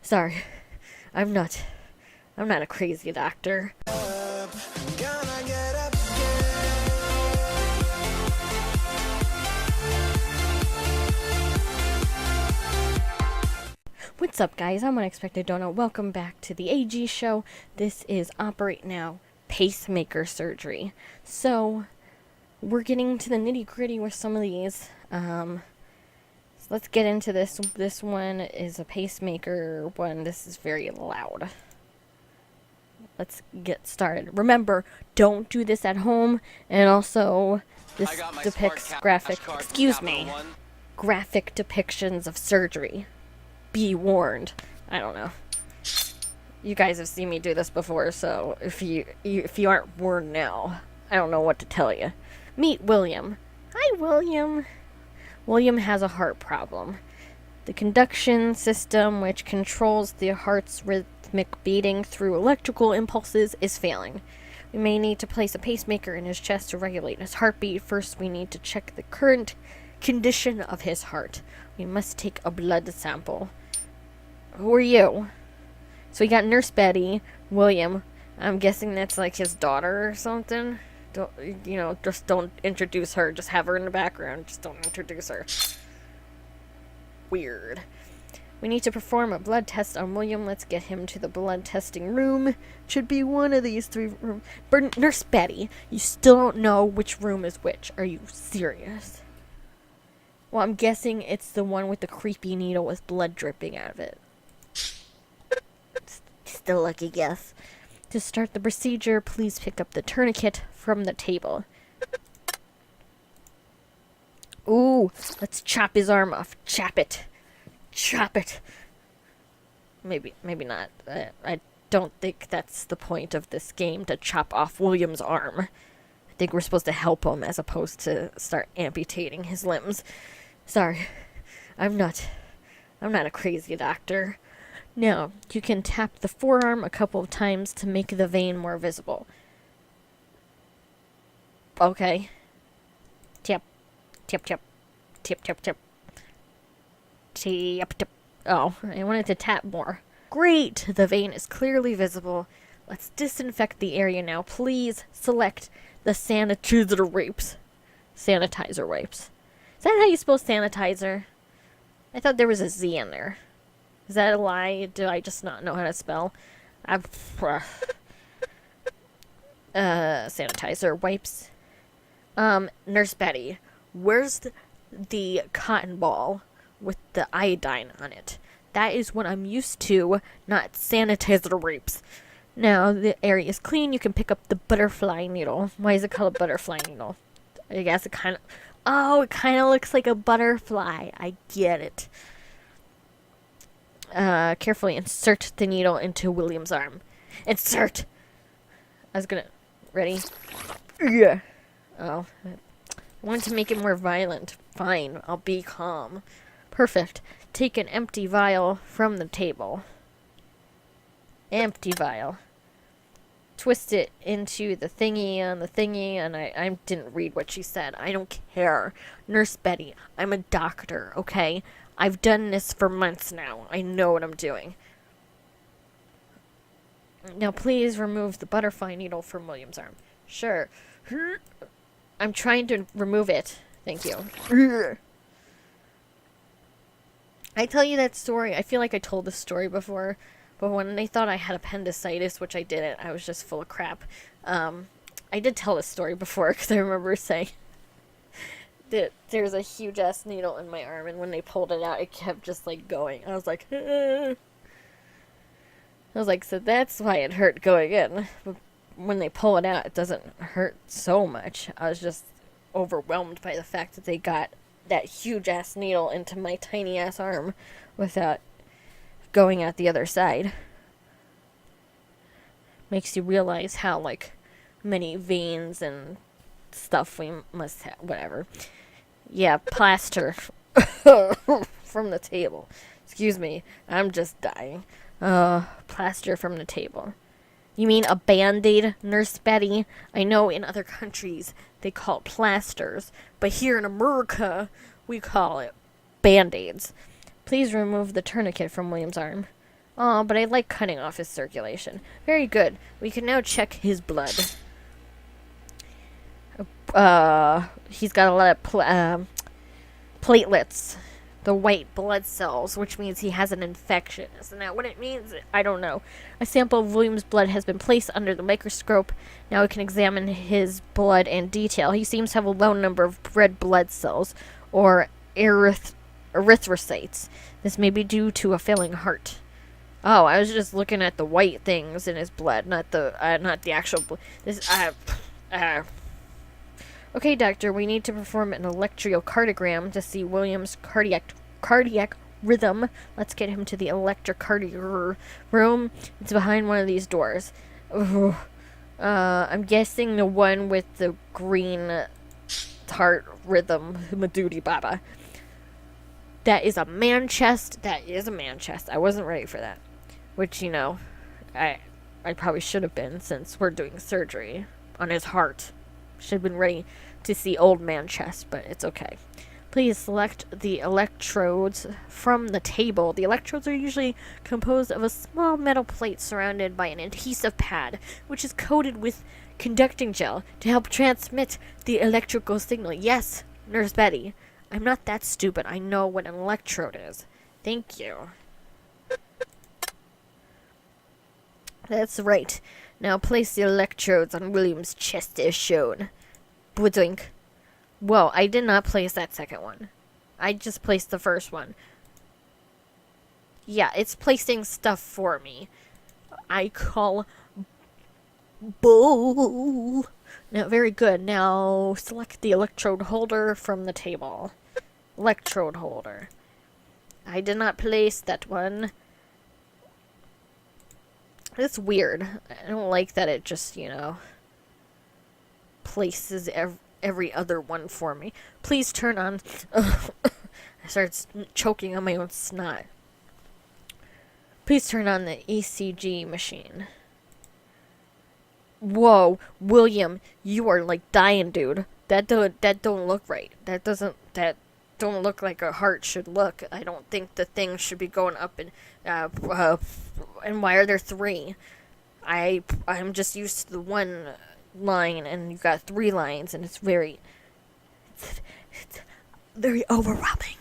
Sorry, I'm not. I'm not a crazy doctor. What's up, guys? I'm Unexpected Donut. Welcome back to the AG show. This is Operate Now Pacemaker surgery. So, we're getting to the nitty-gritty with some of these. So let's get into this. This one is a pacemaker one. This is very loud. Let's get started. Remember, don't do this at home. And also, this depicts graphic depictions of surgery. Be warned. I don't know. You guys have seen me do this before, so if you aren't warned now, I don't know what to tell you. Meet William. Hi, William. William has a heart problem. The conduction system, which controls the heart's rhythmic beating through electrical impulses, is failing. We may need to place a pacemaker in his chest to regulate his heartbeat. First, we need to check the current condition of his heart. We must take a blood sample. Who are you? So we got Nurse Betty, William. I'm guessing that's like his daughter or something. Just don't introduce her. Just have her in the background. Just don't introduce her. Weird. We need to perform a blood test on William. Let's get him to the blood testing room. Should be one of these three rooms. Nurse Betty, you still don't know which room is which. Are you serious? Well, I'm guessing it's the one with the creepy needle with blood dripping out of it. Still a lucky guess. To start the procedure, please pick up the tourniquet from the table. Ooh, let's chop his arm off. Chop it. Chop it. Maybe not. I don't think that's the point of this game, to chop off William's arm. I think we're supposed to help him as opposed to start amputating his limbs. Sorry. I'm not a crazy doctor. Now, you can tap the forearm a couple of times to make the vein more visible. Okay. Tap. Tap, tap. Tap, tap, tap. Tap, tap. Oh, I wanted to tap more. Great! The vein is clearly visible. Let's disinfect the area now. Please select the sanitizer wipes. Sanitizer wipes. Is that how you spell sanitizer? I thought there was a Z in there. Is that a lie? Do I just not know how to spell? Sanitizer wipes. Nurse Betty, where's the cotton ball with the iodine on it? That is what I'm used to, not sanitizer wipes. Now the area is clean. You can pick up the butterfly needle. Why is it called a butterfly needle? I guess it kind of... Oh, it kind of looks like a butterfly. I get it. Carefully insert the needle into William's arm. Insert! I was gonna... Ready? Yeah. Oh. I wanted to make it more violent. Fine, I'll be calm. Perfect. Take an empty vial from the table. Empty vial. Twist it into the thingy, and I didn't read what she said. I don't care. Nurse Betty, I'm a doctor, okay? I've done this for months now. I know what I'm doing. Now please remove the butterfly needle from William's arm. Sure. I'm trying to remove it. Thank you. I tell you that story. I feel like I told this story before. But when they thought I had appendicitis, which I didn't, I was just full of crap. I did tell this story before because I remember saying that there's a huge ass needle in my arm, and when they pulled it out, it kept just like going. I was like, I was like, so that's why it hurt going in. But when they pull it out, it doesn't hurt so much. I was just overwhelmed by the fact that they got that huge ass needle into my tiny ass arm without going out the other side. Makes you realize how like many veins and stuff we must have. Whatever. Yeah, plaster from the table. Excuse me, I'm just dying. Plaster from the table. You mean a Band-Aid, Nurse Betty? I know in other countries they call it plasters, but here in America we call it Band-Aids. Please remove the tourniquet from William's arm. Oh, but I like cutting off his circulation. Very good. We can now check his blood. He's got a lot of platelets. The white blood cells, which means he has an infection. Isn't that what it means? I don't know. A sample of William's blood has been placed under the microscope. Now we can examine his blood in detail. He seems to have a low number of red blood cells, or erythrocytes. This may be due to a failing heart. Oh, I was just looking at the white things in his blood, not the actual blood. Okay, doctor, we need to perform an electrocardiogram to see William's cardiac rhythm. Let's get him to the electrocardiogram room. It's behind one of these doors. I'm guessing the one with the green heart rhythm, Madudi Baba. That is a man chest. That is a man chest. I wasn't ready for that. Which, you know, I probably should have been, since we're doing surgery on his heart. Should have been ready to see old man chest, but it's okay. Please select the electrodes from the table. The electrodes are usually composed of a small metal plate surrounded by an adhesive pad, which is coated with conducting gel to help transmit the electrical signal. Yes, Nurse Betty. I'm not that stupid. I know what an electrode is. Thank you. That's right. Now place the electrodes on William's chest as shown. Boodink. Whoa, I did not place that second one. I just placed the first one. Yeah, it's placing stuff for me. I call bull. Now, very good. Now, select the electrode holder from the table. Electrode holder. I did not place that one. It's weird. I don't like that it just, you know, places every other one for me. Please turn on... I started choking on my own snot. Please turn on the ECG machine. Whoa, William, you are like dying, dude. That don't look right. That don't look like a heart should look. I don't think the thing should be going up and why are there three? I'm just used to the one line, and you've got 3 lines, and it's very overwhelming.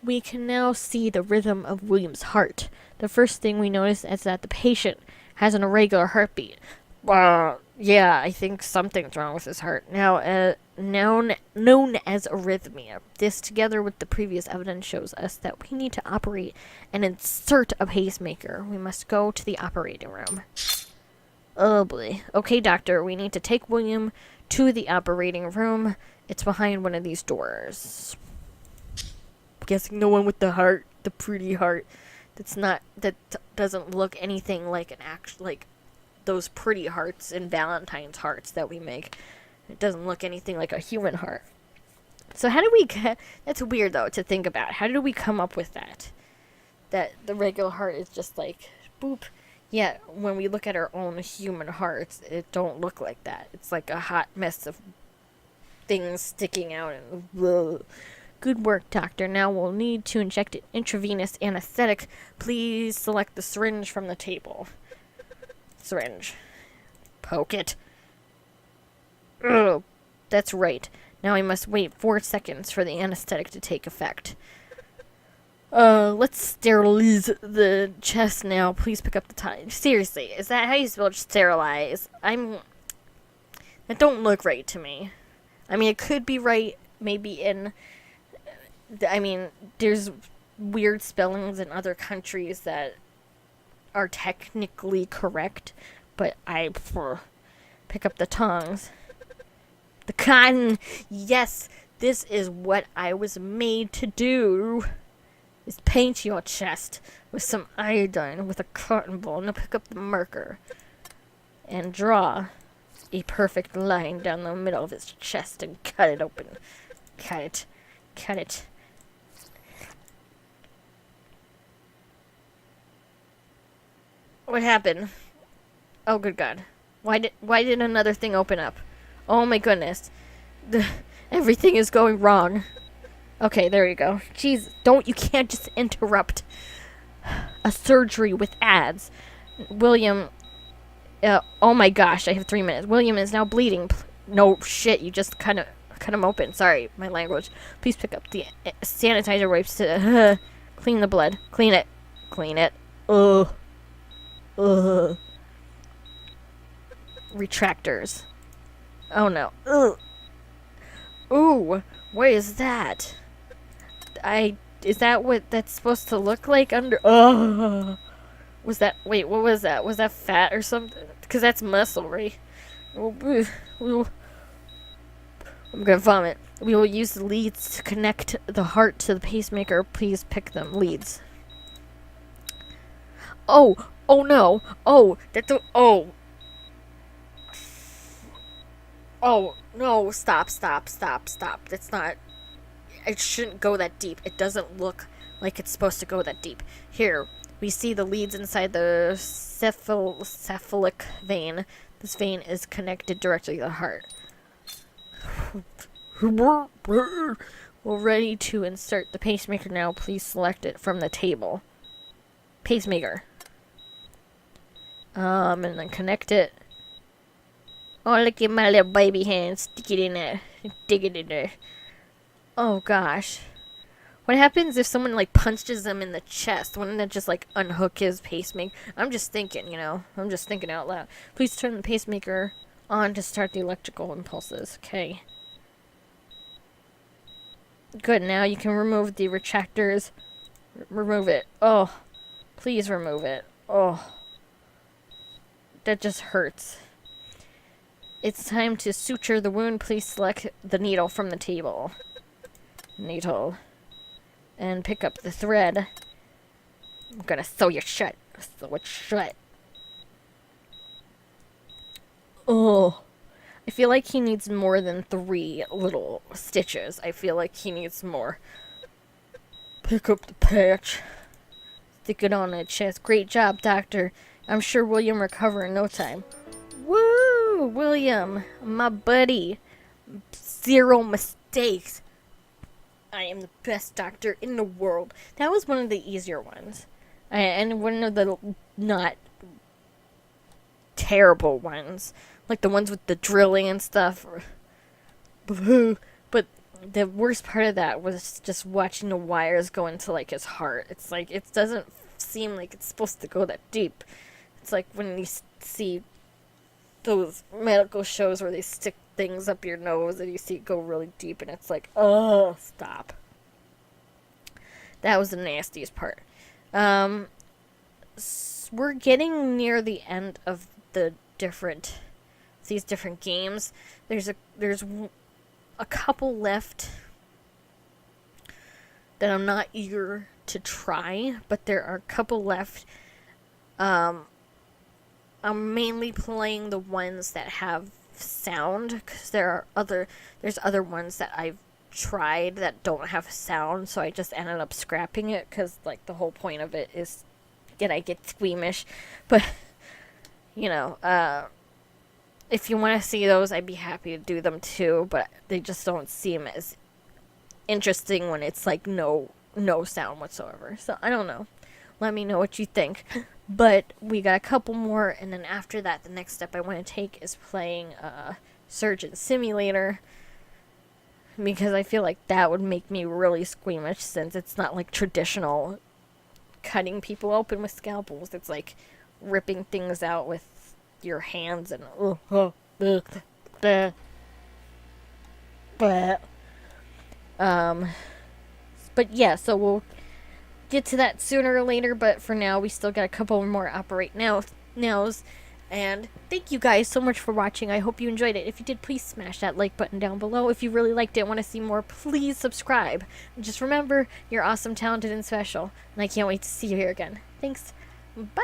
We can now see the rhythm of William's heart. The first thing we notice is that the patient has an irregular heartbeat. Yeah, I think something's wrong with his heart. Now, known as arrhythmia. This, together with the previous evidence, shows us that we need to operate and insert a pacemaker. We must go to the operating room. Oh boy. Okay, doctor, we need to take William to the operating room. It's behind one of these doors. I'm guessing the one with the heart, the pretty heart. That doesn't look anything like those pretty hearts and Valentine's hearts that we make. It doesn't look anything like a human heart. So how do we that's weird though to think about. How did we come up with that? That the regular heart is just like boop. Yeah, when we look at our own human hearts, it don't look like that. It's like a hot mess of things sticking out and ugh. Good work, doctor. Now we'll need to inject intravenous anesthetic. Please select the syringe from the table. Syringe. Poke it. Ugh, that's right. Now I must wait 4 seconds for the anesthetic to take effect. Let's sterilize the chest now. Please pick up the time. Seriously, is that how you spell sterilize? That don't look right to me. I mean, it could be right, maybe in... I mean, there's weird spellings in other countries that are technically correct, but I pick up the tongs. The cotton! Yes, this is what I was made to do. Is paint your chest with some iodine with a cotton ball. Now pick up the marker and draw a perfect line down the middle of his chest and cut it open. Cut it. Cut it. What happened? Oh, good God. Why did another thing open up? Oh my goodness. Everything is going wrong. Okay, there you go. Jeez, you can't just interrupt. a surgery with ads. William, oh my gosh, I have 3 minutes. William is now bleeding. No shit, you just cut him open. Sorry, my language. Please pick up the sanitizer wipes to clean the blood. Clean it. Clean it. Ugh. Ugh. Retractors. Oh no. Ugh. Ooh, what is that? Is that what that's supposed to look like under? Ugh. Was that, wait, what was that? Was that fat or something? Because that's muscle, right? I'm gonna vomit. We will use the leads to connect the heart to the pacemaker. Please pick them. Leads. Oh no. Oh, Oh, no, stop. That's not, it shouldn't go that deep. It doesn't look like it's supposed to go that deep. Here, we see the leads inside the cephalic vein. This vein is connected directly to the heart. We're ready to insert the pacemaker now. Please select it from the table. Pacemaker. And then connect it. Oh, look at my little baby hand. Stick it in there. Dig it in there. Oh, gosh. What happens if someone, like, punches him in the chest? Wouldn't that just, like, unhook his pacemaker? I'm just thinking, you know. I'm just thinking out loud. Please turn the pacemaker on to start the electrical impulses. Okay. Good, now you can remove the retractors. Remove it. Oh. Please remove it. Oh. That just hurts. It's time to suture the wound. Please select the needle from the table. Needle. And pick up the thread. I'm gonna sew you shut. Sew it shut. Oh. I feel like he needs more than 3 little stitches. I feel like he needs more. Pick up the patch. Stick it on the chest. Great job, doctor. I'm sure William will recover in no time. Woo! William, my buddy. 0 mistakes. I am the best doctor in the world. That was one of the easier ones. And one of the not terrible ones. Like the ones with the drilling and stuff. But the worst part of that was just watching the wires go into, like, his heart. It's like, it doesn't seem like it's supposed to go that deep. It's like when you see those medical shows where they stick things up your nose and you see it go really deep and it's like, oh, stop. That was the nastiest part. We're getting near the end of these different games. There's a couple left that I'm not eager to try, but there are a couple left. I'm mainly playing the ones that have sound, because there's other ones that I've tried that don't have sound, so I just ended up scrapping it, because, like, the whole point of it is that I get squeamish. But, you know, if you want to see those, I'd be happy to do them too, but they just don't seem as interesting when it's, like, no sound whatsoever. So, I don't know. Let me know what you think. But we got a couple more, and then after that, the next step I want to take is playing Surgeon Simulator, because I feel like that would make me really squeamish, since it's not like traditional cutting people open with scalpels. It's like ripping things out with your hands and but yeah, so we'll get to that sooner or later, but for now we still got a couple more operate nows. And thank you guys so much for watching. I hope you enjoyed it. If you did, please smash that like button down below. If you really liked it and want to see more, please subscribe. And just remember, you're awesome, talented, and special. And I can't wait to see you here again. Thanks. Bye.